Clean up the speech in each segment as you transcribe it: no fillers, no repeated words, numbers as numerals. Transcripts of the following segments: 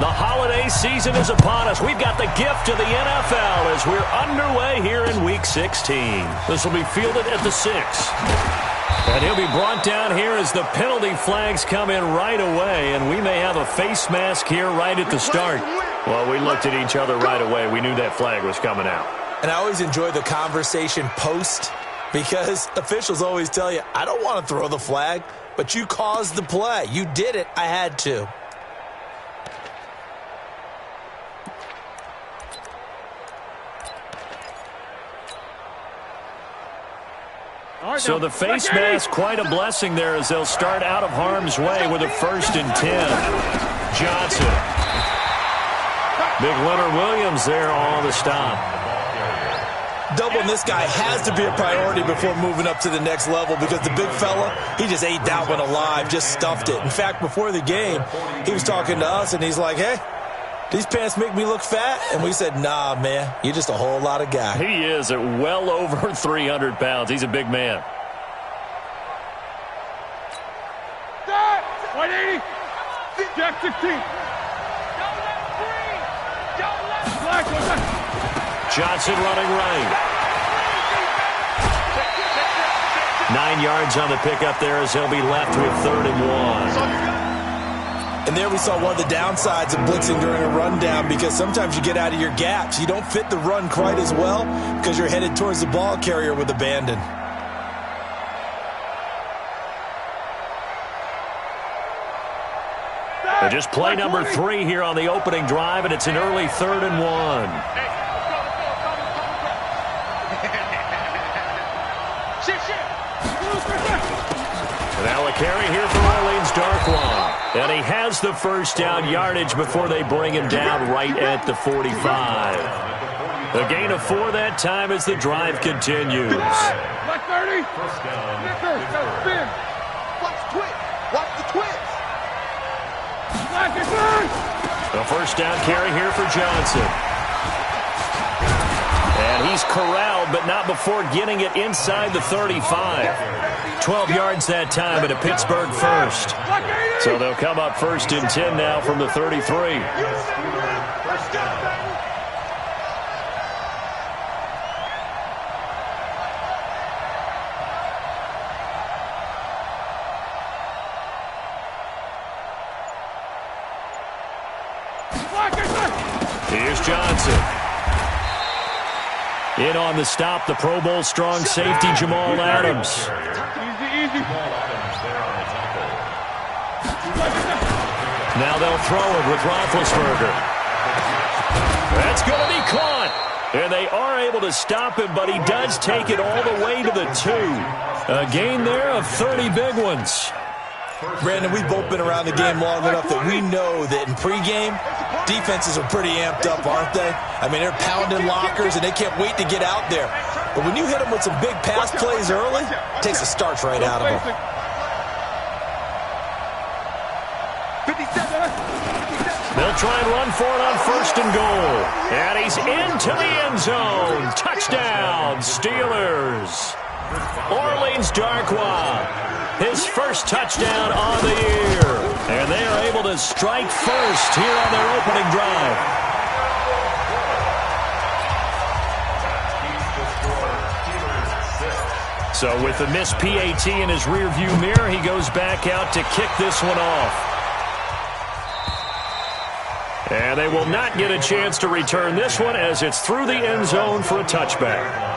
The holiday season is upon us. We've got the gift of the NFL as we're underway here in Week 16. This will be fielded at the 6. And he'll be brought down here as the penalty flags come in right away, and we may have a face mask here right at the start. Well, we looked at each other right away. We knew that flag was coming out. And I always enjoy the conversation post because officials always tell you, I don't want to throw the flag, but you caused the play. You did it. I had to. So the face mask, quite a blessing there as they'll start out of harm's way with a 1st and 10. Johnson. Big Leonard Williams there on the stop. Doubling this guy has to be a priority before moving up to the next level because the big fella, he just ate that one alive, just stuffed it. In fact, before the game, he was talking to us, and he's like, hey, these pants make me look fat? And we said, nah, man, you're just a whole lot of guy. He is at well over 300 pounds. He's a big man. 180. Jack 16. Johnson running right. 9 yards on the pickup there as he'll be left with 3rd and 1. And there we saw one of the downsides of blitzing during a rundown because sometimes you get out of your gaps. You don't fit the run quite as well because you're headed towards the ball carrier with abandon. Just play number 3 here on the opening drive, and it's an early 3rd and 1. Now a carry here for Orleans Darkwa. And he has the first down yardage before they bring him down right at the 45. A gain of 4 that time as the drive continues. Watch 30. Spin. Watch twitch. Watch the twitch. The first down carry here for Johnson. And he's corralled, but not before getting it inside the 35. 12 yards that time at a Pittsburgh first. So they'll come up 1st and 10 now from the 33. Here's Johnson. In on the stop, the Pro Bowl strong safety Jamal Adams. Now they'll throw it with Roethlisberger. That's going to be caught. And they are able to stop him, but he does take it all the way to the 2. A gain there of 30 big ones. Brandon, we've both been around the game long enough that we know that in pregame, defenses are pretty amped up, aren't they? I mean, they're pounding lockers, and they can't wait to get out there. But when you hit them with some big pass plays early, it takes the starch right out of them. They'll try and run for it on 1st and goal. And he's into the end zone. Touchdown, Steelers. Orleans Darkwa. His first touchdown on the year. And they are able to strike first here on their opening drive. So with the missed PAT in his rearview mirror, he goes back out to kick this one off. And they will not get a chance to return this one as it's through the end zone for a touchback.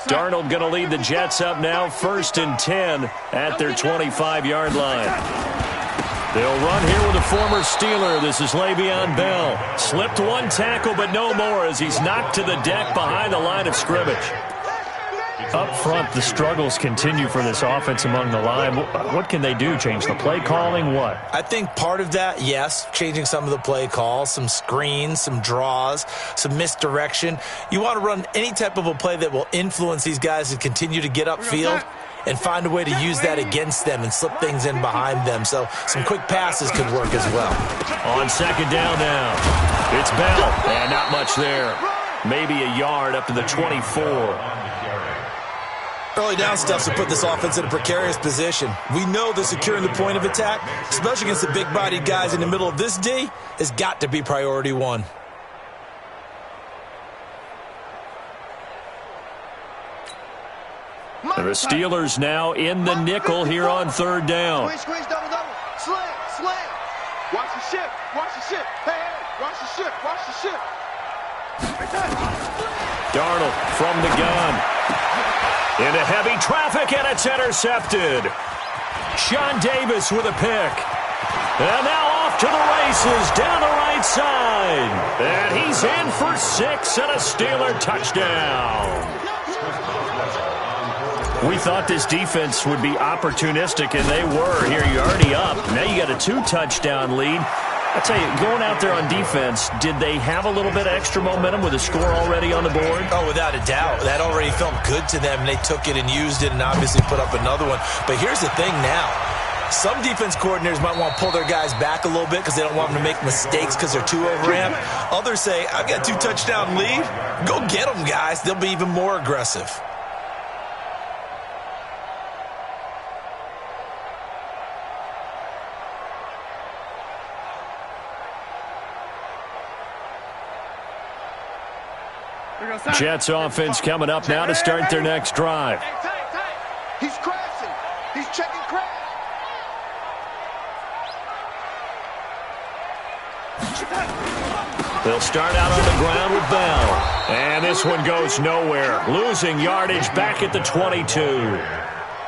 Darnold going to lead the Jets up now, 1st and 10 at their 25-yard line. They'll run here with a former Steeler. This is Le'Veon Bell. Slipped one tackle, but no more as he's knocked to the deck behind the line of scrimmage. Up front, the struggles continue for this offense among the line. What can they do? Change the play calling? What? I think part of that, yes, changing some of the play calls, some screens, some draws, some misdirection. You want to run any type of a play that will influence these guys to continue to get upfield. and find a way to use that against them and slip things in behind them. So some quick passes could work as well. On second down now, it's Bell, and not much there. Maybe a yard up to the 24. Early down stuff to put this offense in a precarious position. We know that securing the point of attack, especially against the big-bodied guys in the middle of this D, has got to be priority one. The Steelers now in the nickel here on third down. Squeeze, double. Slant. Watch the ship. Hey, watch the ship. Darnold from the gun. Into heavy traffic, and it's intercepted. Sean Davis with a pick. And now off to the races, down the right side. And he's in for 6 and a Steeler touchdown. We thought this defense would be opportunistic, and they were. Here, you're already up. Now you got a 2-touchdown lead. I tell you, going out there on defense, did they have a little bit of extra momentum with a score already on the board? Oh, without a doubt. That already felt good to them. They took it and used it and obviously put up another one. But here's the thing now. Some defense coordinators might want to pull their guys back a little bit because they don't want them to make mistakes because they're too overamped. Others say, I've got a 2-touchdown lead. Go get them, guys. They'll be even more aggressive. Jets offense coming up now to start their next drive. He's crashing. He's checking crash. They'll start out on the ground with Bell. And this one goes nowhere. Losing yardage back at the 22.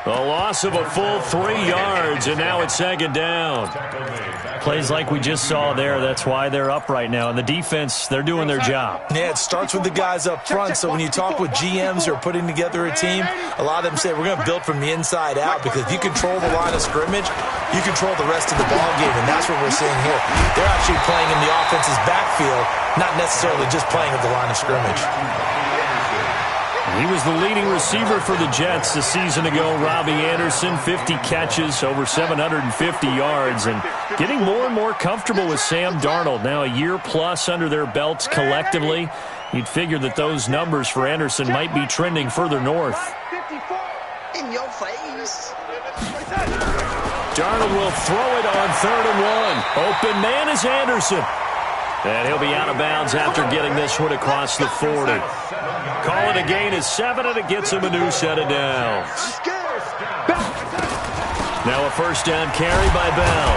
A loss of a full 3 yards, and now it's second down. Plays like we just saw there. That's why they're up right now. And the defense, they're doing their job. Yeah, it starts with the guys up front. So when you talk with GMs who are putting together a team, a lot of them say we're going to build from the inside out, because if you control the line of scrimmage, you control the rest of the ball game, and that's what we're seeing here. They're actually playing in the offense's backfield, not necessarily just playing at the line of scrimmage. He was the leading receiver for the Jets a season ago. Robbie Anderson, 50 catches, over 750 yards, and getting more and more comfortable with Sam Darnold. Now a year plus under their belts collectively. You'd figure that those numbers for Anderson might be trending further north. In your face. Darnold will throw it on 3rd and 1. Open man is Anderson. And he'll be out of bounds after getting this one across the 40. Call it a gain of 7, and it gets him a new set of downs. Now a first down carry by Bell.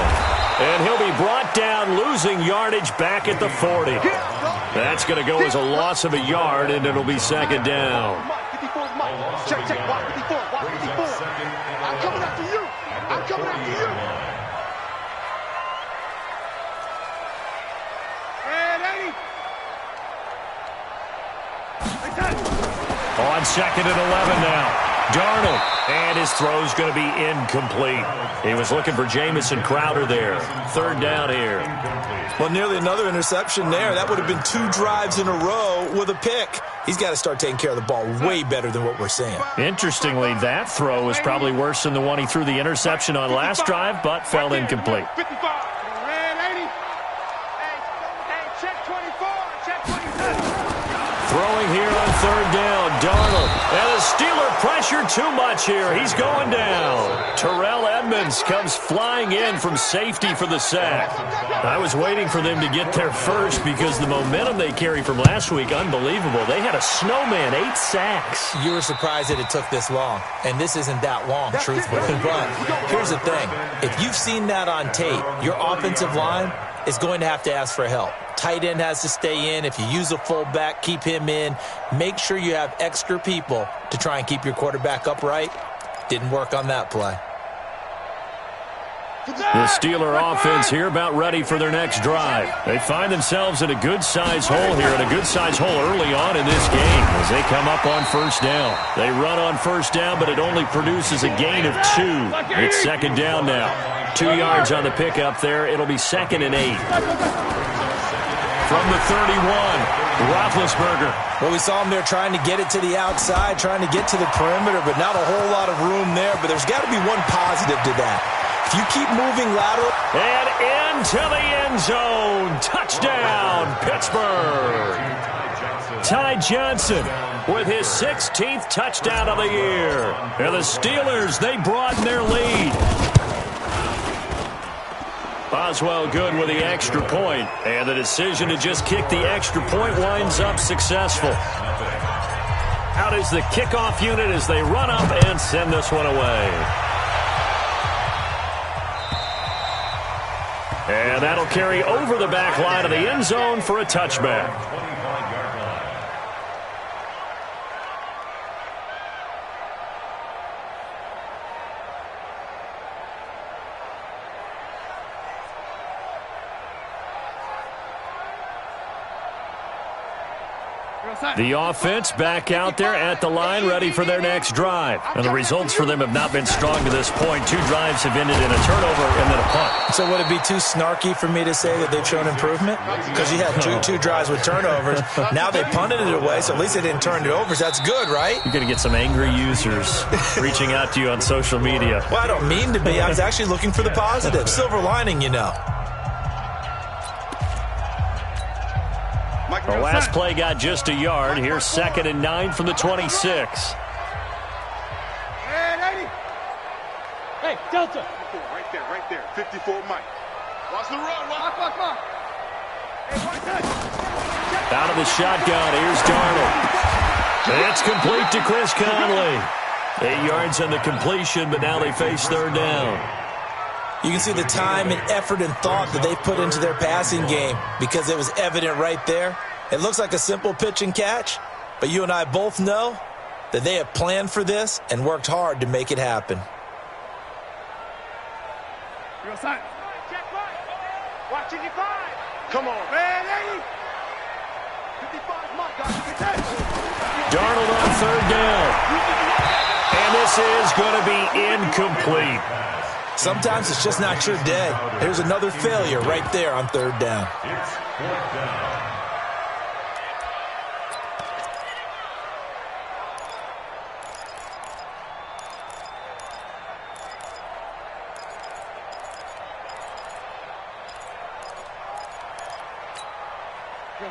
And he'll be brought down, losing yardage back at the 40. That's going to go as a loss of a yard, and it'll be second down. Check, watch 54. I'm coming after you. On second and 11 now. Darnold, and his throw's going to be incomplete. He was looking for Jamison Crowder there. Third down here. Well, nearly another interception there. That would have been 2 drives in a row with a pick. He's got to start taking care of the ball way better than what we're seeing. Interestingly, that throw was probably worse than the one he threw the interception on last drive, but fell incomplete. 55. Throwing here on third down, Darnold. And the Steeler pressure too much here. He's going down. Terrell Edmonds comes flying in from safety for the sack. I was waiting for them to get there first because the momentum they carry from last week, unbelievable. They had a snowman, 8 sacks. You were surprised that it took this long, and this isn't that long, truthfully. But here's the thing. If you've seen that on tape, your offensive line is going to have to ask for help. Tight end has to stay in. If you use a fullback, keep him in. Make sure you have extra people to try and keep your quarterback upright. Didn't work on that play. The Steeler offense here about ready for their next drive. They find themselves in a good-sized hole here, and a good-sized hole early on in this game as they come up on first down. They run on first down, but it only produces a gain of 2. It's second down now. 2 yards on the pickup there. It'll be second and 8. From the 31, Roethlisberger. Well, we saw him there trying to get it to the outside, trying to get to the perimeter, but not a whole lot of room there. But there's got to be one positive to that. If you keep moving lateral. And into the end zone. Touchdown, Pittsburgh. Ty Johnson with his 16th touchdown of the year. And the Steelers, they broaden their lead. Boswell good with the extra point, and the decision to just kick the extra point winds up successful. Out is the kickoff unit as they run up and send this one away. And that'll carry over the back line of the end zone for a touchback. The offense back out there at the line, ready for their next drive. And the results for them have not been strong to this point. 2 drives have ended in a turnover and then a punt. So would it be too snarky for me to say that they've shown improvement? Because you had two drives with turnovers. Now they punted it away, so at least they didn't turn it over. So that's good, right? You're going to get some angry users reaching out to you on social media. Well, I don't mean to be. I was actually looking for the positive. Silver lining, you know. The last play got just a yard. Here's 2nd and 9 from the 26. Hey, Delta. Right there. 54 Mike. Watch the run. Watch. Hey, watch that. Out of the shotgun. Here's Darnold. It's complete to Chris Conley. 8 yards on the completion, but now they face 3rd down. You can see the time and effort and thought that they put into their passing game because it was evident right there. It looks like a simple pitch and catch, but you and I both know that they have planned for this and worked hard to make it happen. Watch 55. Come on, man. 55 Mike. Darnold on 3rd down. And this is going to be incomplete. Sometimes it's just not your day. There's another failure right there on 3rd down.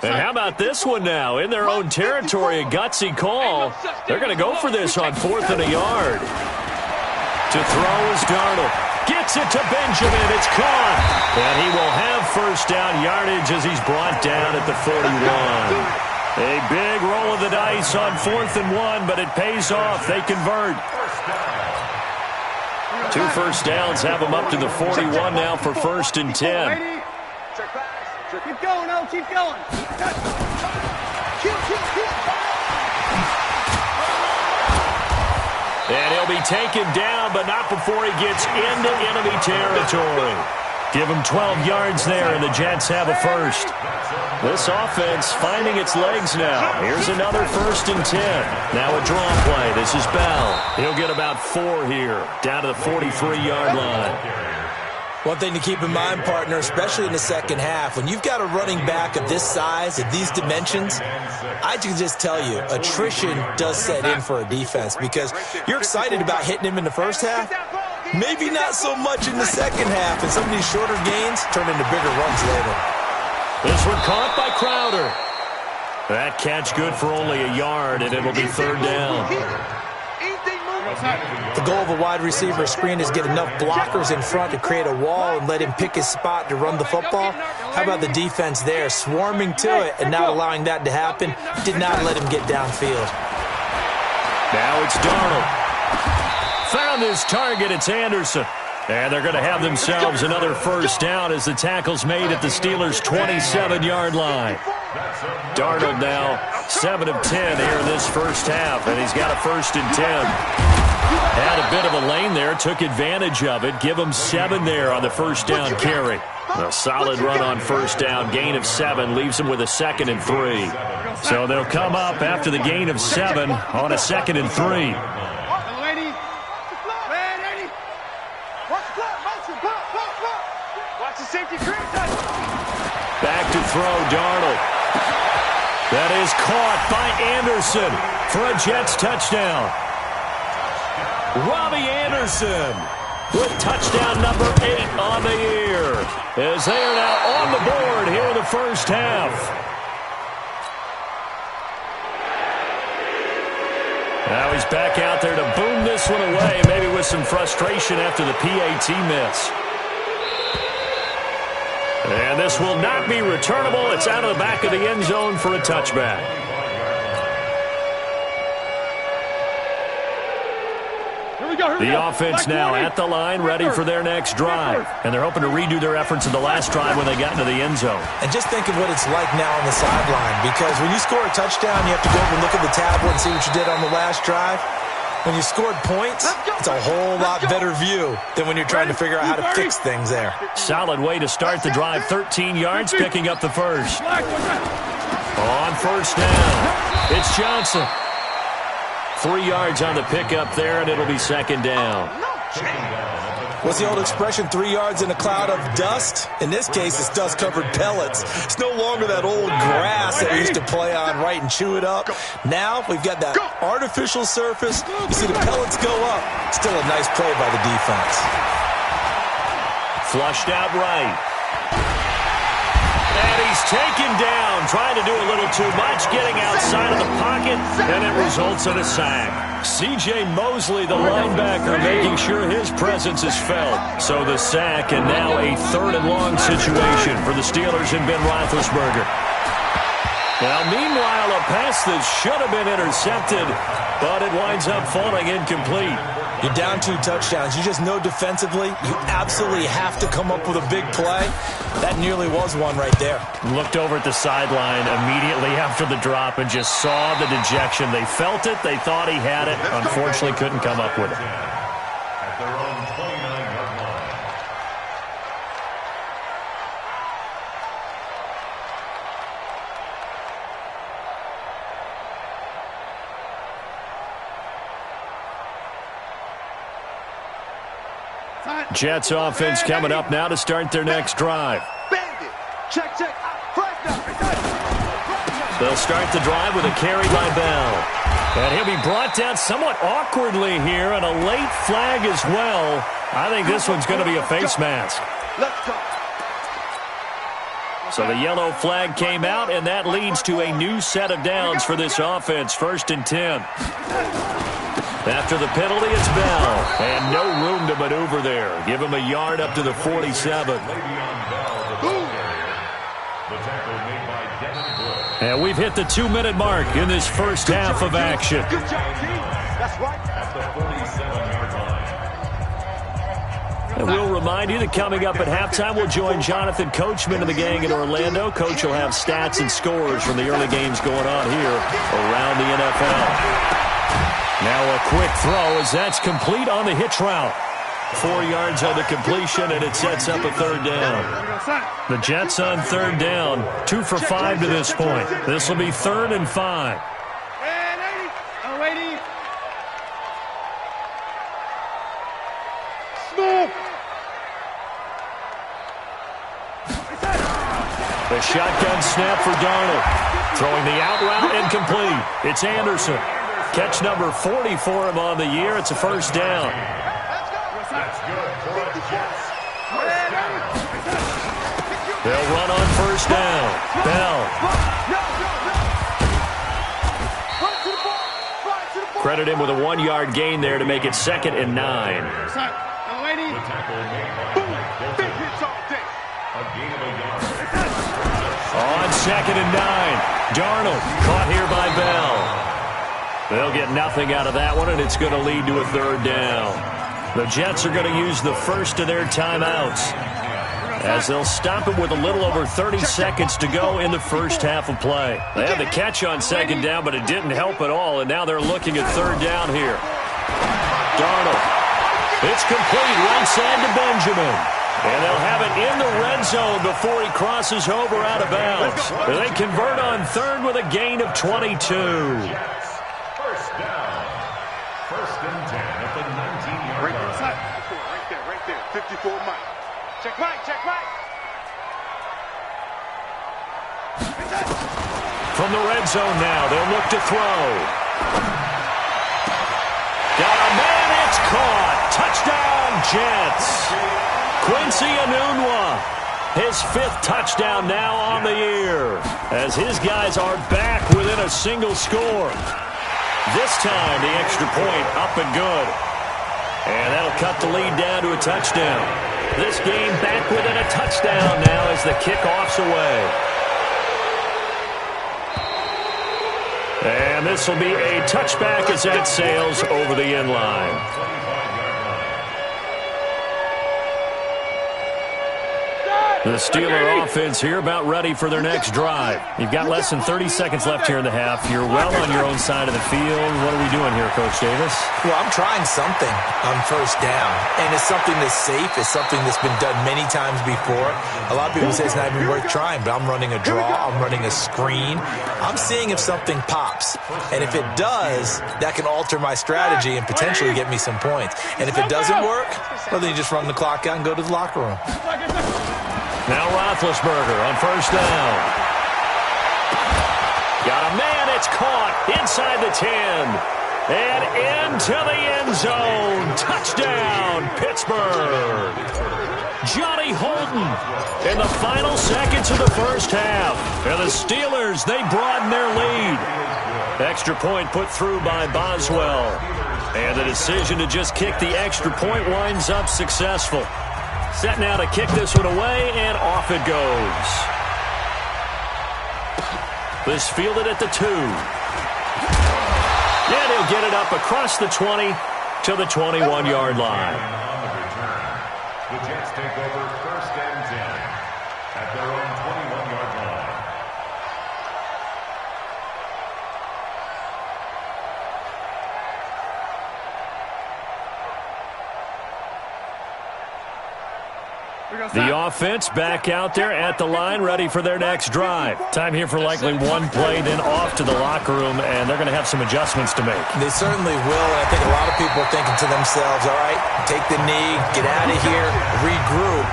And how about this one now? In their own territory, a gutsy call. They're going to go for this on 4th and a yard. To throw is Darnold. Gets it to Benjamin. It's caught. And he will have 1st down yardage as he's brought down at the 41. A big roll of the dice on 4th and 1, but it pays off. They convert. 2 first downs have them up to the 41 now for 1st and 10. Keep going, O. Keep going. And he'll be taken down, but not before he gets into enemy territory. Give him 12 yards there, and the Jets have a 1st. This offense finding its legs now. Here's another 1st and 10. Now a draw play. This is Bell. He'll get about 4 here, down to the 43-yard line. One thing to keep in mind, partner, especially in the second half, when you've got a running back of this size, of these dimensions, I can just tell you, attrition does set in for a defense because you're excited about hitting him in the first half. Maybe not so much in the second half, and some of these shorter gains turn into bigger runs later. This one caught by Crowder. That catch good for only a yard, and it'll be 3rd down. The goal of a wide receiver screen is get enough blockers in front to create a wall and let him pick his spot to run the football. How about the defense there, swarming to it and not allowing that to happen? Did not let him get downfield. Now it's Darnold. Found his target. It's Anderson. And they're going to have themselves another 1st down as the tackle's made at the Steelers' 27-yard line. Darnold now 7 of 10 here in this first half, and he's got a 1st and 10. Had a bit of a lane there, took advantage of it. Give him 7 there on the 1st down carry. A solid run on 1st down, gain of 7, leaves him with a 2nd and 3. So they'll come up after the gain of 7 on a 2nd and 3. Back to throw, Darnold. That is caught by Anderson for a Jets touchdown. Robbie Anderson with touchdown number 8 on the year, as they are now on the board here in the first half. Now he's back out there to boom this one away, maybe with some frustration after the PAT miss. And this will not be returnable. It's out of the back of the end zone for a touchback. The offense now at the line, ready for their next drive. And they're hoping to redo their efforts in the last drive when they got into the end zone. And just think of what it's like now on the sideline, because when you score a touchdown, you have to go over and look at the tablet and see what you did on the last drive. When you scored points, it's a whole lot better view than when you're trying to figure out how to fix things there. Solid way to start the drive. 13 yards, picking up the first. On first down, it's Johnson. 3 yards on the pickup there, and it'll be second down. What's the old expression, 3 yards in a cloud of dust? In this case, it's dust-covered pellets. It's no longer that old grass that we used to play on, right, and chew it up. Now we've got that artificial surface. You see the pellets go up. Still a nice play by the defense. Flushed out right. And he's taken down, trying to do a little too much, getting outside of the pocket, and it results in a sack. C.J. Mosley, the linebacker, making sure his presence is felt. So the sack, and now a 3rd and long situation for the Steelers and Ben Roethlisberger. Now, meanwhile, a pass that should have been intercepted, but it winds up falling incomplete. You're down 2 touchdowns. You just know defensively you absolutely have to come up with a big play. That nearly was one right there. Looked over at the sideline immediately after the drop and just saw the dejection. They felt it. They thought he had it. Unfortunately, couldn't come up with it. At their own 29-yard line. Jets offense coming up now to start their next drive. Check. They'll start the drive with a carry by Bell. And he'll be brought down somewhat awkwardly here, and a late flag as well. I think this one's going to be a face mask. Let's go. So the yellow flag came out, and that leads to a new set of downs for this offense. 1st and 10. After the penalty, it's Bell. And no room to maneuver there. Give him a yard up to the 47. And we've hit the 2-minute mark in this first half of action. Good job, team. That's right. At the 47-yard line. And we'll remind you that coming up at halftime, we'll join Jonathan Coachman and the gang in Orlando. Coach will have stats and scores from the early games going on here around the NFL. Now a quick throw as that's complete on the hitch route. 4 yards on the completion, and it sets up a 3rd down. The Jets on 3rd down, 2 for 5 to this point. This will be 3rd and 5. The shotgun snap for Darnold. Throwing the out route incomplete. It's Anderson. Catch number 40 for him on the year. It's a 1st down. That's good for the Jets. They'll run on 1st down. Bell. Credit him with a 1-yard gain there to make it 2nd and 9. The tackle made by a gain of a yard. On 2nd and 9. Darnold caught here by Bell. They'll get nothing out of that one, and it's going to lead to a 3rd down. The Jets are going to use the first of their timeouts as they'll stop it with a little over 30 seconds to go in the first half of play. They had the catch on 2nd down, but it didn't help at all, and now they're looking at 3rd down here. Darnold. It's complete right side to Benjamin. And they'll have it in the red zone before he crosses over out of bounds. They convert on 3rd with a gain of 22. First down. 1st and 10 at the 19-yard line. Right there. 54 Mike. Check right. From the red zone now, they'll look to throw. Got a man, it's caught. Touchdown, Jets. Quincy Enunwa, his 5th touchdown now on the year, as his guys are back within a single score. This time, the extra point up and good. And that'll cut the lead down to a touchdown. This game back within a touchdown now as the kickoff's away. And this will be a touchback as that sails over the end line. The Steeler offense here about ready for their next drive. You've got less than 30 seconds left here in the half. You're well on your own side of the field. What are we doing here, Coach Davis? Well, I'm trying something on first down, and it's something that's safe. It's something that's been done many times before. A lot of people say it's not even worth trying, but I'm running a draw. I'm running a screen. I'm seeing if something pops, and if it does, that can alter my strategy and potentially get me some points. And if it doesn't work, well, then you just run the clock out and go to the locker room. Now Roethlisberger on first down. Got a man, it's caught inside the 10. And into the end zone. Touchdown, Pittsburgh. Johnny Holden in the final seconds of the first half. And the Steelers, they broaden their lead. Extra point put through by Boswell. And the decision to just kick the extra point winds up successful. Set now to kick this one away, and off it goes. This fielded at the 2. And he'll get it up across the 20 to the 21-yard line. On the return, the Jets take over 1st and 10 at their own 21-yard line. The offense back out there at the line, ready for their next drive. Time here for likely one play, then off to the locker room, and they're going to have some adjustments to make. They certainly will, and I think a lot of people are thinking to themselves, all right, take the knee, get out of here, regroup.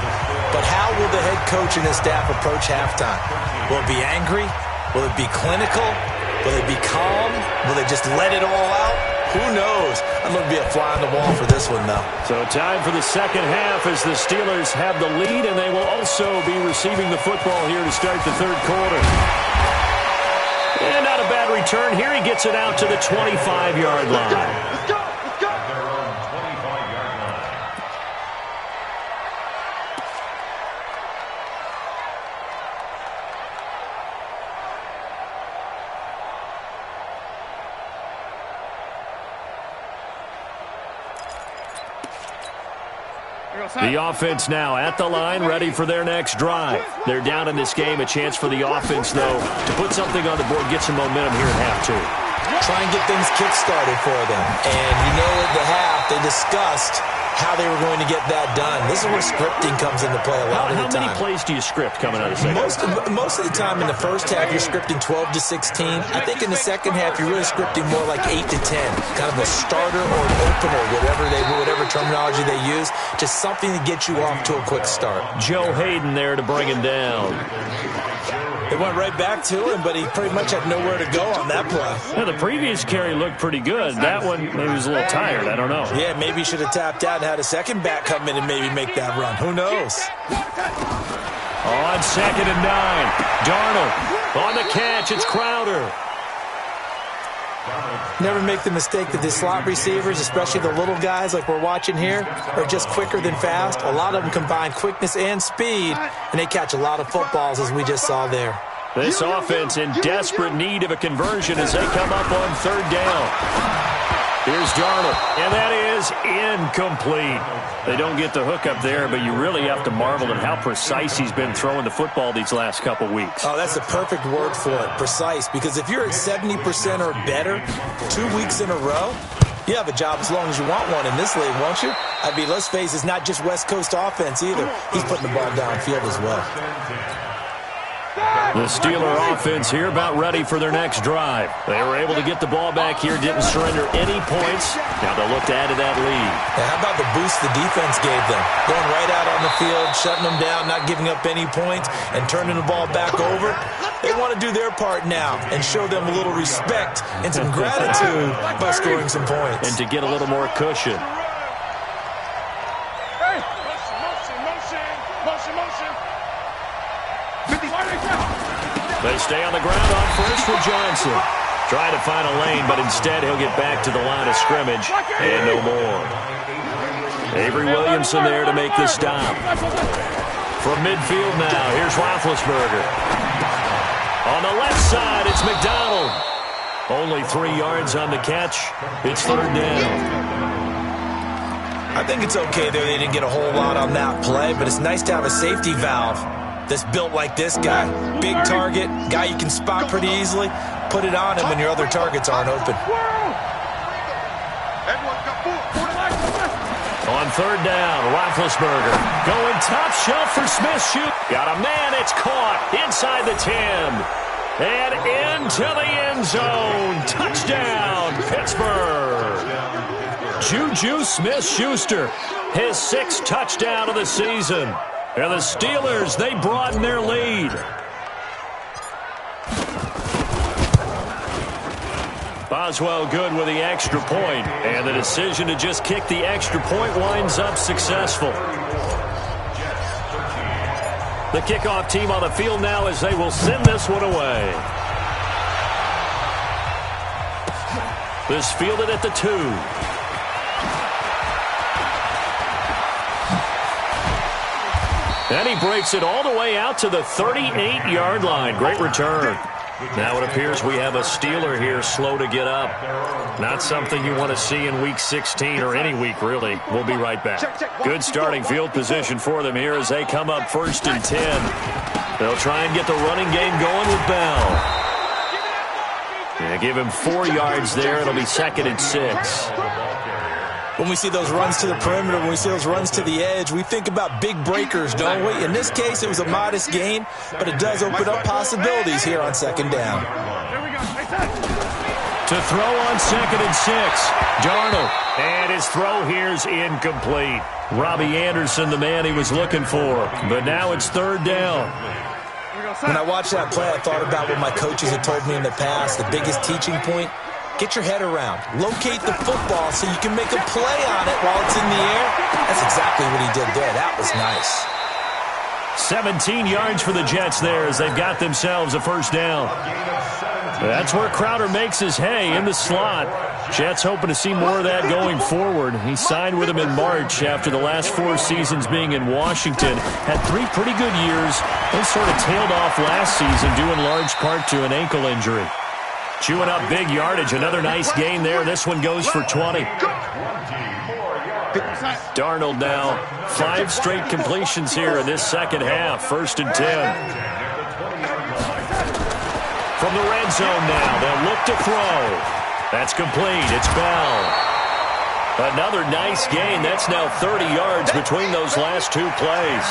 But how will the head coach and his staff approach halftime? Will it be angry? Will it be clinical? Will it be calm? Will they just let it all out? Who knows? I'm going to be a fly on the wall for this one, though. So time for the second half as the Steelers have the lead, and they will also be receiving the football here to start the third quarter. And not a bad return here. He gets it out to the 25-yard line. Let's go! Let's go! At their own 25-yard line. The offense now at the line, ready for their next drive. They're down in this game. A chance for the offense, though, to put something on the board, get some momentum here in half 2. Try and get things kick-started for them. And you know at the half, they discussed how they were going to get that done. This is where scripting comes into play a lot of the time. How many plays do you script coming out of the second? Most of the time in the first half, you're scripting 12 to 16. I think in the second half, you're really scripting more like 8 to 10. Kind of a starter or an opener, whatever terminology they use. Just something to get you off to a quick start. Joe Hayden there to bring him down. They went right back to him, but he pretty much had nowhere to go on that play. Yeah, the previous carry looked pretty good. That one, maybe he was a little tired. I don't know. Yeah, maybe he should have tapped out and had a second back come in and maybe make that run. Who knows? On 2nd and 9. Darnold on the catch. It's Crowder. Never make the mistake that the slot receivers, especially the little guys like we're watching here, are just quicker than fast. A lot of them combine quickness and speed, and they catch a lot of footballs, as we just saw there. This offense in desperate need of a conversion as they come up on 3rd down. Here's Darnold, and that is incomplete. They don't get the hook up there, but you really have to marvel at how precise he's been throwing the football these last couple weeks. Oh, that's the perfect word for it, precise, because if you're at 70% or better 2 weeks in a row, you have a job as long as you want one in this league, won't you? I mean, let's face it, it's not just West Coast offense either. He's putting the ball downfield as well. The Steeler offense here about ready for their next drive. They were able to get the ball back here, didn't surrender any points. Now they'll look to add to that lead. Now, how about the boost the defense gave them? Going right out on the field, shutting them down, not giving up any points, and turning the ball back over. They want to do their part now and show them a little respect and some gratitude by scoring some points. And to get a little more cushion. They stay on the ground on first for Johnson. Trying to find a lane, but instead he'll get back to the line of scrimmage and no more. Avery Williamson there to make the stop. From midfield now, here's Roethlisberger. On the left side, it's McDonald. Only 3 yards on the catch. It's third down. I think it's okay there they didn't get a whole lot on that play, but it's nice to have a safety valve that's built like this guy. Big target, guy you can spot pretty easily. Put it on him when your other targets aren't open. On third down, Roethlisberger going top shelf for Smith. Shoot. Got a man. It's caught inside the 10. And into the end zone. Touchdown, Pittsburgh. Juju Smith-Schuster, his 6th touchdown of the season. And the Steelers, they broaden their lead. Boswell good with the extra point, and the decision to just kick the extra point winds up successful. The kickoff team on the field now as they will send this one away. This fielded at the 2. And he breaks it all the way out to the 38-yard line. Great return. Now it appears we have a Steeler here slow to get up. Not something you want to see in Week 16 or any week, really. We'll be right back. Good starting field position for them here as they come up first and 10. They'll try and get the running game going with Bell. Yeah, give him 4 yards there. It'll be 2nd and 6. When we see those runs to the perimeter, when we see those runs to the edge, we think about big breakers, don't we? In this case, it was a modest gain, but it does open up possibilities here on 2nd down. To throw on 2nd and 6, Darnold. And his throw here's incomplete. Robbie Anderson, the man he was looking for. But now it's 3rd down. When I watched that play, I thought about what my coaches had told me in the past. The biggest teaching point, get your head around. Locate the football so you can make a play on it while it's in the air. That's exactly what he did there. That was nice. 17 yards for the Jets there as they've got themselves a 1st down. That's where Crowder makes his hay in the slot. Jets hoping to see more of that going forward. He signed with them in March after the last 4 seasons being in Washington. Had 3 pretty good years and sort of tailed off last season due in large part to an ankle injury. Chewing up big yardage. Another nice gain there. This one goes for 20. Darnold now 5 straight completions here in this second half. 1st and 10. From the red zone now, they'll look to throw. That's complete. It's Bell. Another nice gain. That's now 30 yards between those last 2 plays.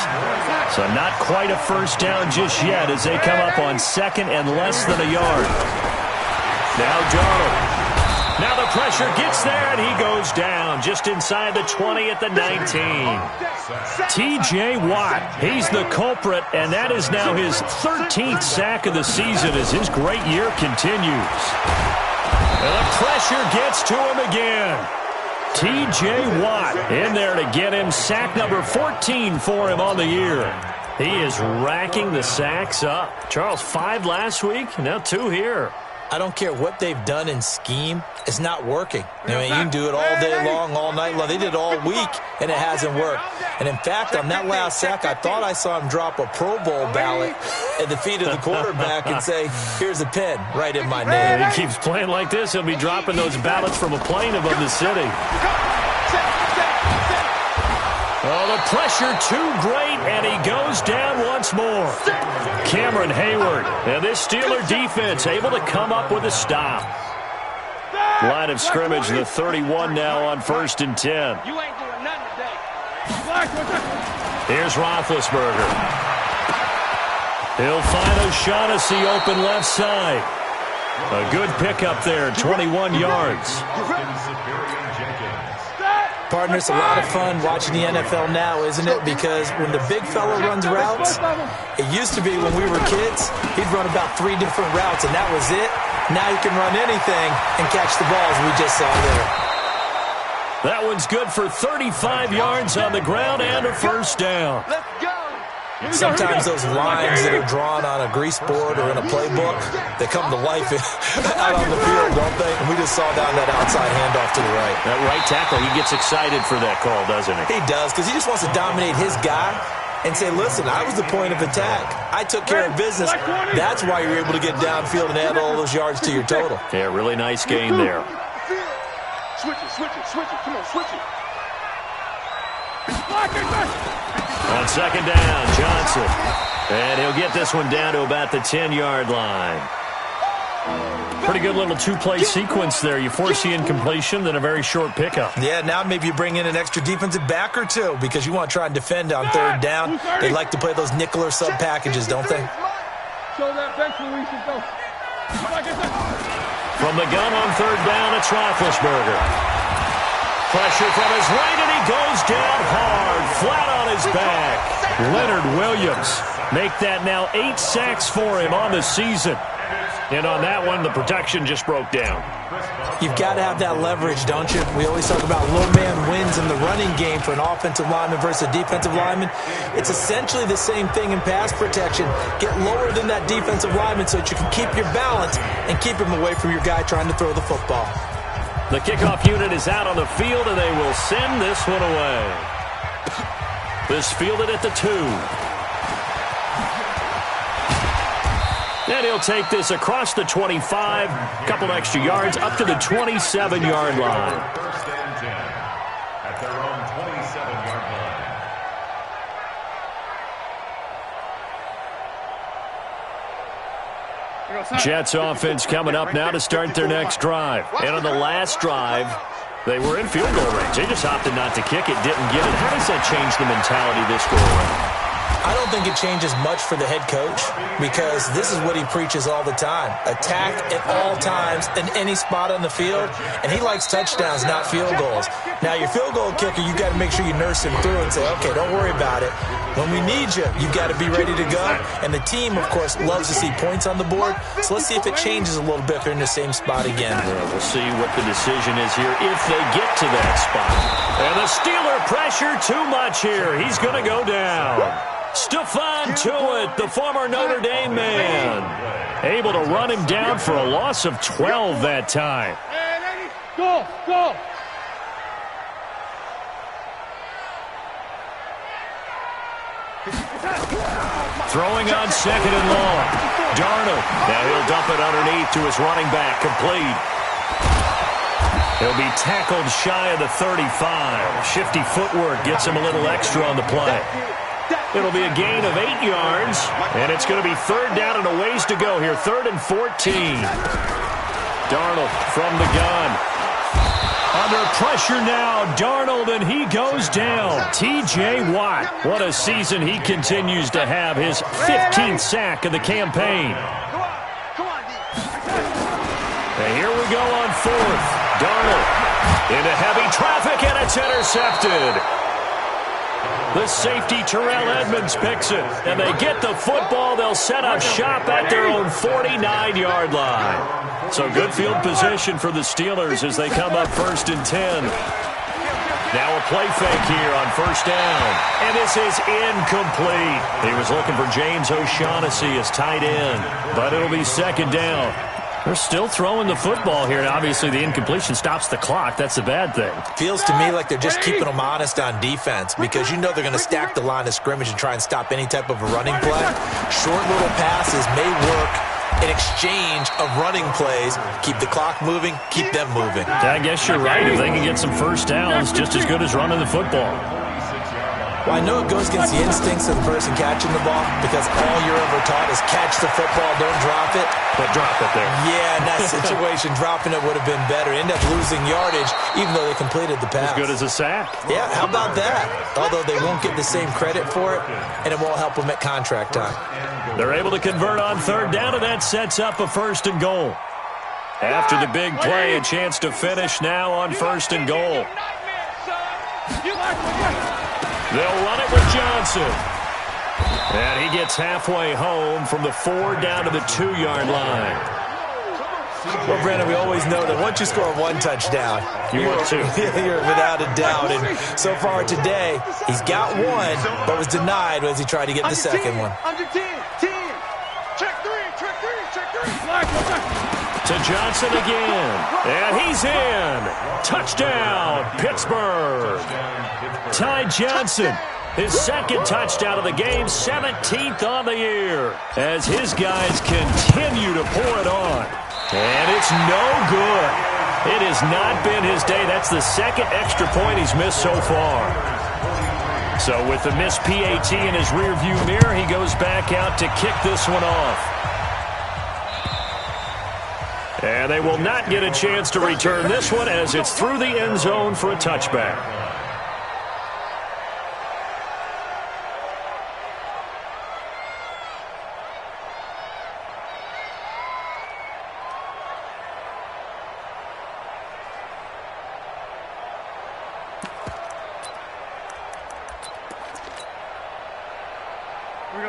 So not quite a 1st down just yet as they come up on 2nd and less than a yard. Now Darnold. Now the pressure gets there, and he goes down just inside the 20 at the 19. T.J. Watt, he's the culprit, and that is now his 13th sack of the season as his great year continues. And the pressure gets to him again. T.J. Watt in there to get him sack number 14 for him on the year. He is racking the sacks up. Charles, 5 last week, now 2 here. I don't care what they've done in scheme. It's not working. I mean, you can do it all day long, all night long. They did it all week, and it hasn't worked. And, in fact, on that last sack, I thought I saw him drop a Pro Bowl ballot at the feet of the quarterback and say, here's a pen right in my name. He keeps playing like this. He'll be dropping those ballots from a plane above the city. Oh, the pressure too great, and he goes down once more. Cameron Hayward, and this Steeler defense able to come up with a stop. Line of scrimmage, the 31 now on 1st and 10. You ain't doing nothing today. Here's Roethlisberger. He'll find O'Shaughnessy open left side. A good pickup there, 21 yards. Partner, it's a lot of fun watching the NFL now, isn't it? Because when the big fella runs routes, it used to be when we were kids, he'd run about 3 different routes, and that was it. Now he can run anything and catch the balls we just saw there. That one's good for 35 yards on the ground and a first down. Let's go. Sometimes those lines that are drawn on a grease board or in a playbook, they come to life out on the field, don't they? And we just saw down that outside handoff to the right. That right tackle, he gets excited for that call, doesn't he? He does, because he just wants to dominate his guy and say, listen, I was the point of attack. I took care of business. That's why you're able to get downfield and add all those yards to your total. Yeah, really nice gain there. Switch it, switch it, switch it. Come on, switch it. On second down, Johnson. And he'll get this one down to about the 10-yard line. Pretty good little two-play sequence there. You force the incompletion, then a very short pickup. Yeah, now maybe you bring in an extra defensive back or two because you want to try and defend on third down. They like to play those nickel or sub packages, don't they? Show that bench where we should go. From the gun on third down, it's Roethlisberger. Pressure from his right, and he goes down hard, flat on his back. Leonard Williams make that now 8 sacks for him on the season. And on that one, the protection just broke down. You've got to have that leverage, don't you? We always talk about low man wins in the running game for an offensive lineman versus a defensive lineman. It's essentially the same thing in pass protection. Get lower than that defensive lineman so that you can keep your balance and keep him away from your guy trying to throw the football. The kickoff unit is out on the field, and they will send this one away. This fielded at the 2. And he'll take this across the 25, couple extra yards, up to the 27-yard line. First and 10 at their own 27-yard line. Jets offense coming up now to start their next drive. And on the last drive, they were in field goal range. They just opted not to kick it, didn't get it. How does that change the mentality this go around? I don't think it changes much for the head coach because this is what he preaches all the time. Attack at all times in any spot on the field, and he likes touchdowns, not field goals. Now, your field goal kicker, you got to make sure you nurse him through and say, okay, don't worry about it. When we need you, you've got to be ready to go. And the team, of course, loves to see points on the board. So let's see if it changes a little bit if they're in the same spot again. Yeah, we'll see what the decision is here if they get to that spot. And the Steeler pressure too much here. He's going to go down. Stephon Tuitt, the former Notre Dame man, able to run him down for a loss of 12 that time. Go, go. Throwing on second and long. Darnold. Now he'll dump it underneath to his running back. Complete. He'll be tackled shy of the 35. Shifty footwork gets him a little extra on the play. It'll be a gain of 8 yards, and it's going to be third down and a ways to go here. 3rd and 14. Darnold from the gun. Under pressure now, Darnold, and he goes down. T.J. Watt. What a season he continues to have. His 15th sack of the campaign. And here we go on 4th. Darnold into heavy traffic, and it's intercepted. The safety, Terrell Edmonds, picks it. And they get the football. They'll set up shop at their own 49-yard line. So good field position for the Steelers as they come up 1st and 10. Now a play fake here on 1st down. And this is incomplete. He was looking for James O'Shaughnessy as tight end. But it'll be 2nd down. They're still throwing the football here, and obviously the incompletion stops the clock. That's the bad thing. Feels to me like they're just keeping them honest on defense because you know they're going to stack the line of scrimmage and try and stop any type of a running play. Short little passes may work in exchange of running plays. Keep the clock moving, keep them moving. I guess you're right. If they can get some first downs, just as good as running the football. Well, I know it goes against the instincts of the person catching the ball because all you're ever taught is catch the football, don't drop it. But drop it there. Yeah, in that situation, dropping it would have been better. End up losing yardage, even though they completed the pass. As good as a sack. Yeah, how about that? Although they won't get the same credit for it, and it won't help them at contract time. They're able to convert on 3rd down, and that sets up a 1st and goal. After the big play, a chance to finish now on 1st and goal. They'll run it with Johnson. And he gets halfway home from the 4 down to the 2-yard line. Well, Brandon, we always know that once you score one touchdown, you're without a doubt. And so far today, he's got one, but was denied as he tried to get the second one. Under 10. Check three. To Johnson again. And he's in. Touchdown, Pittsburgh. Ty Johnson, his second touchdown of the game, 17th on the year, as his guys continue to pour it on. And it's no good. It has not been his day. That's the second extra point he's missed so far. So with the missed PAT in his rearview mirror, he goes back out to kick this one off. And they will not get a chance to return this one as it's through the end zone for a touchback.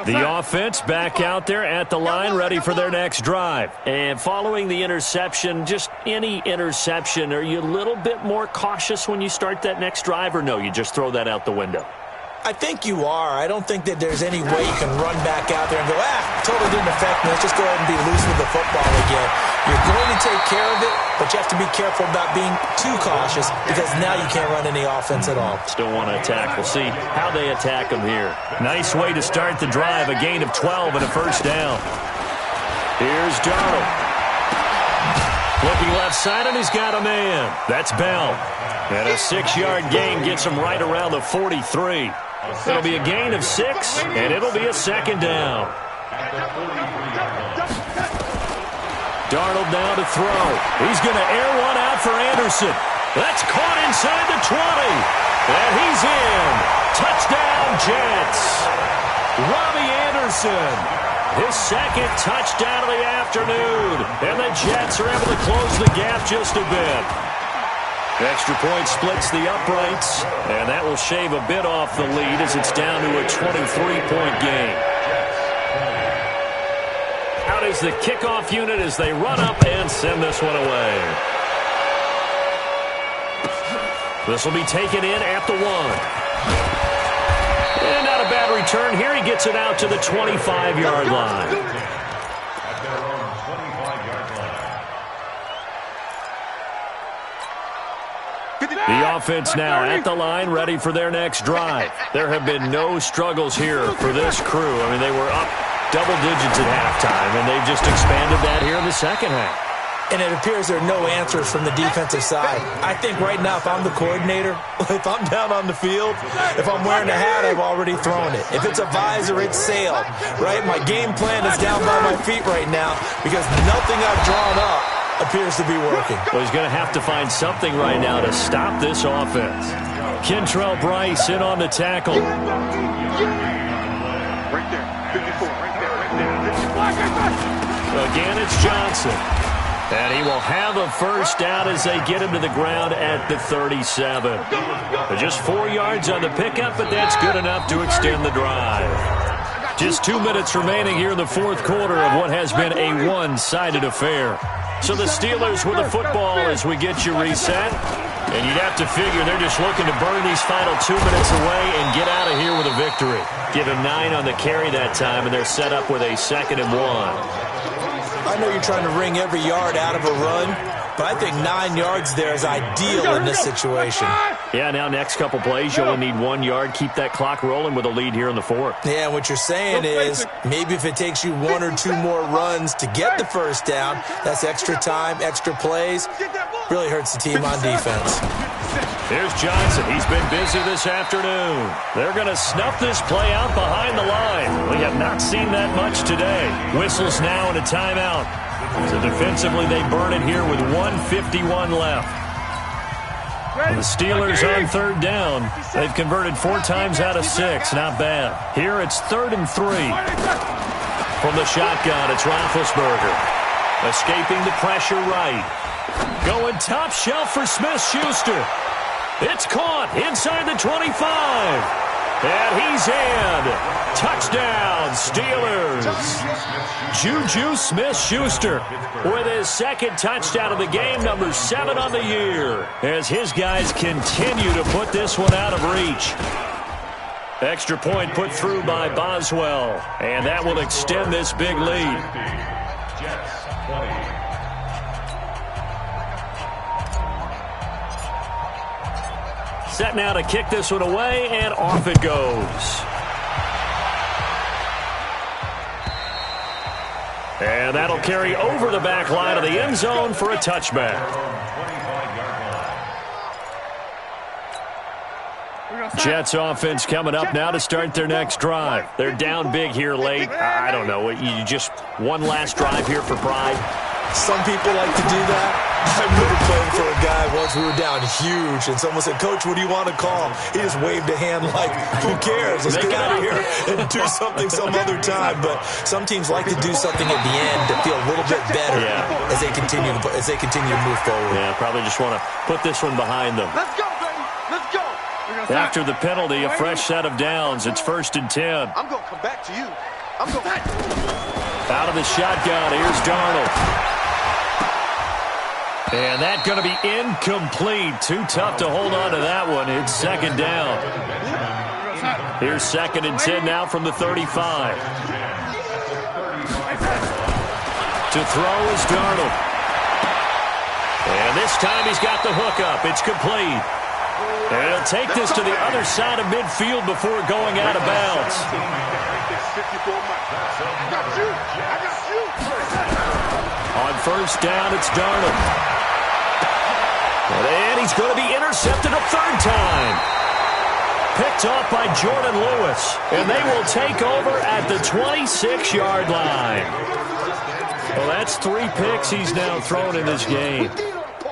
The offense back out there at the line, ready for their next drive. And following the interception, just any interception, are you a little bit more cautious when you start that next drive, or no, you just throw that out the window? I think you are. I don't think that there's any way you can run back out there and go, totally didn't affect me. Let's just go ahead and be loose with the football again. You're going to take care of it, but you have to be careful about being too cautious because now you can't run any offense at all. Still want to attack. We'll see how they attack them here. Nice way to start the drive, a gain of 12 and a first down. Here's Darnold. Looking left side, and he's got a man. That's Bell. And a 6-yard gain gets him right around the 43. It'll be a gain of 6, and it'll be a second down. Darnold now to throw. He's going to air one out for Anderson. That's caught inside the 20. And he's in. Touchdown, Jets. Robbie Anderson. His second touchdown of the afternoon. And the Jets are able to close the gap just a bit. Extra point splits the uprights, and that will shave a bit off the lead as it's down to a 23-point game. Out is the kickoff unit as they run up and send this one away. This will be taken in at the 1. And not a bad return here. He gets it out to the 25-yard line. The offense now at the line, ready for their next drive. There have been no struggles here for this crew. I mean, they were up double digits at halftime, and they've just expanded that here in the second half. And it appears there are no answers from the defensive side. I think right now, if I'm the coordinator, if I'm down on the field, if I'm wearing a hat, I've already thrown it. If it's a visor, it's sailed, right? My game plan is down by my feet right now because nothing I've drawn up appears to be working. Well, he's going to have to find something right now to stop this offense. Kentrell Bryce in on the tackle. Right there. 54. Right there. Again, it's Johnson. And he will have a first down as they get him to the ground at the 37. Just 4 yards on the pickup, but that's good enough to extend the drive. Just 2 minutes remaining here in the fourth quarter of what has been a one-sided affair. So the Steelers with the football as we get you reset. And you'd have to figure they're just looking to burn these final 2 minutes away and get out of here with a victory. Give him 9 on the carry that time, and they're set up with a 2nd and 1. I know you're trying to wring every yard out of a run, but I think 9 yards there is ideal in this situation. Yeah, now next couple plays, you only need 1 yard. Keep that clock rolling with a lead here in the fourth. Yeah, what you're saying is maybe if it takes you 1 or 2 more runs to get the first down, that's extra time, extra plays. Really hurts the team on defense. Here's Johnson. He's been busy this afternoon. They're going to snuff this play out behind the line. We have not seen that much today. Whistles now and a timeout. So defensively, they burn it here with 1:51 left. And the Steelers on 3rd down. They've converted 4 times out of 6. Not bad. Here it's 3rd and 3. From the shotgun, it's Roethlisberger. Escaping the pressure right. Going top shelf for Smith-Schuster. It's caught inside the 25. And he's in. Touchdown, Steelers. Juju Smith-Schuster with his second touchdown of the game, number 7 on the year, as his guys continue to put this one out of reach. Extra point put through by Boswell, and that will extend this big lead. Jets 20. Set now to kick this one away, and off it goes. And that'll carry over the back line of the end zone for a touchback. Jets offense coming up now to start their next drive. They're down big here late. I don't know. You just one last drive here for pride. Some people like to do that. I remember playing for a guy once. We were down huge, and someone said, "Coach, what do you want to call?" He just waved a hand like, "Who cares? Let's get out of here and do something some other time." But some teams like to do something at the end to feel a little bit better as they continue to move forward. Yeah, probably just want to put this one behind them. Let's go, baby. Let's go. After the penalty, a fresh set of downs. It's 1st and 10. I'm going to come back to you. I'm going back. Out of the shotgun, here's Darnold. And that's going to be incomplete. Too tough to hold on to that one. It's 2nd down. Here's 2nd and 10 now from the 35. To throw is Darnold. And this time he's got the hook up. It's complete. And he'll take this to the other side of midfield before going out of bounds. On 1st down, it's Darnold. And he's going to be intercepted a 3rd time. Picked off by Jordan Lewis. And they will take over at the 26-yard line. Well, that's 3 picks he's now thrown in this game.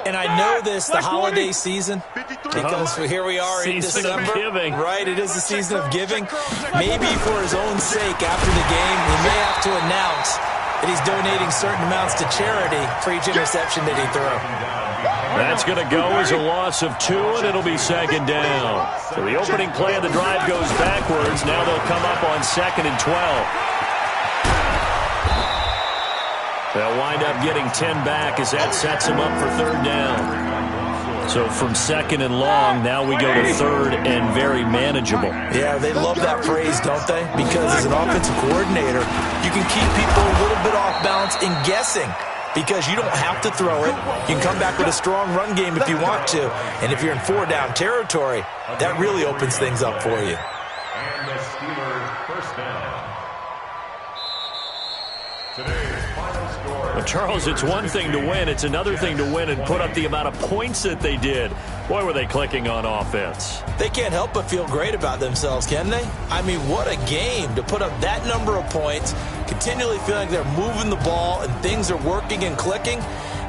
And I know this, the holiday season, because here we are in December. Season of giving. Right, it is the season of giving. Maybe for his own sake after the game, he may have to announce that he's donating certain amounts to charity for each interception that he threw. That's going to go as a loss of 2, and it'll be 2nd down. So the opening play of the drive goes backwards. Now they'll come up on 2nd and 12. They'll wind up getting 10 back as that sets them up for 3rd down. So from 2nd and long, now we go to 3rd and very mmanageable. Yeah, they love that phrase, don't they? Because as an offensive coordinator, you can keep people a little bit off balance in guessing. Because you don't have to throw it. You can come back with a strong run game if you want to. And if you're in 4-down territory, that really opens things up for you. And the Steelers 1st down. Today's final score. Well, Charles, it's one thing to win. It's another thing to win and put up the amount of points that they did. Boy, were they clicking on offense. They can't help but feel great about themselves, can they? I mean, what a game to put up that number of points, continually feeling they're moving the ball and things are working and clicking.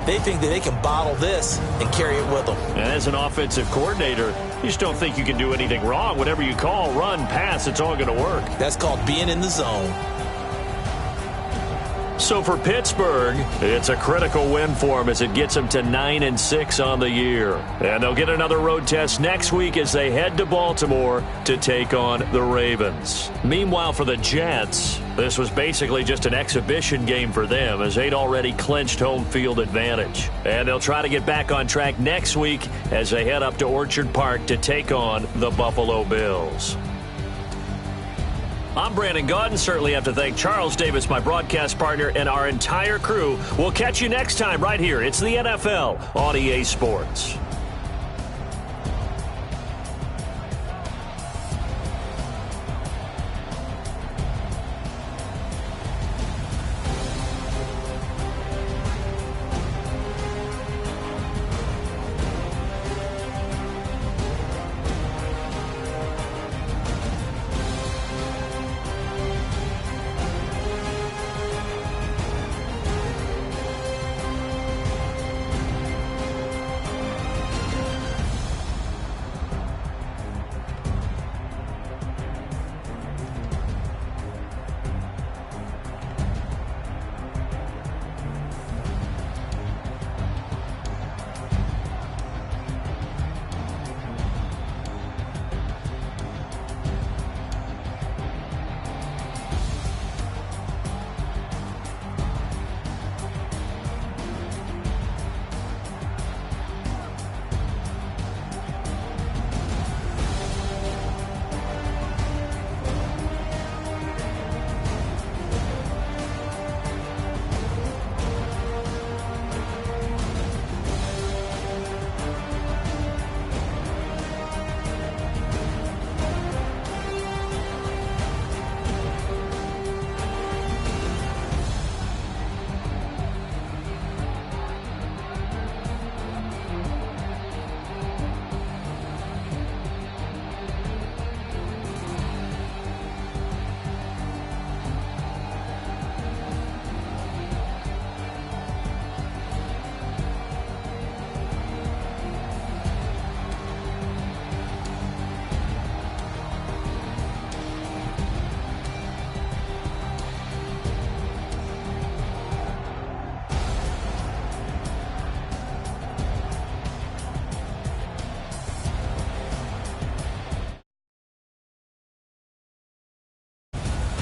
They think that they can bottle this and carry it with them. And as an offensive coordinator, you just don't think you can do anything wrong. Whatever you call, run, pass, it's all going to work. That's called being in the zone. So for Pittsburgh, it's a critical win for them as it gets them to 9-6 on the year. And they'll get another road test next week as they head to Baltimore to take on the Ravens. Meanwhile, for the Jets, this was basically just an exhibition game for them as they'd already clinched home field advantage. And they'll try to get back on track next week as they head up to Orchard Park to take on the Buffalo Bills. I'm Brandon Gaudin. Certainly have to thank Charles Davis, my broadcast partner, and our entire crew. We'll catch you next time right here. It's the NFL on EA Sports.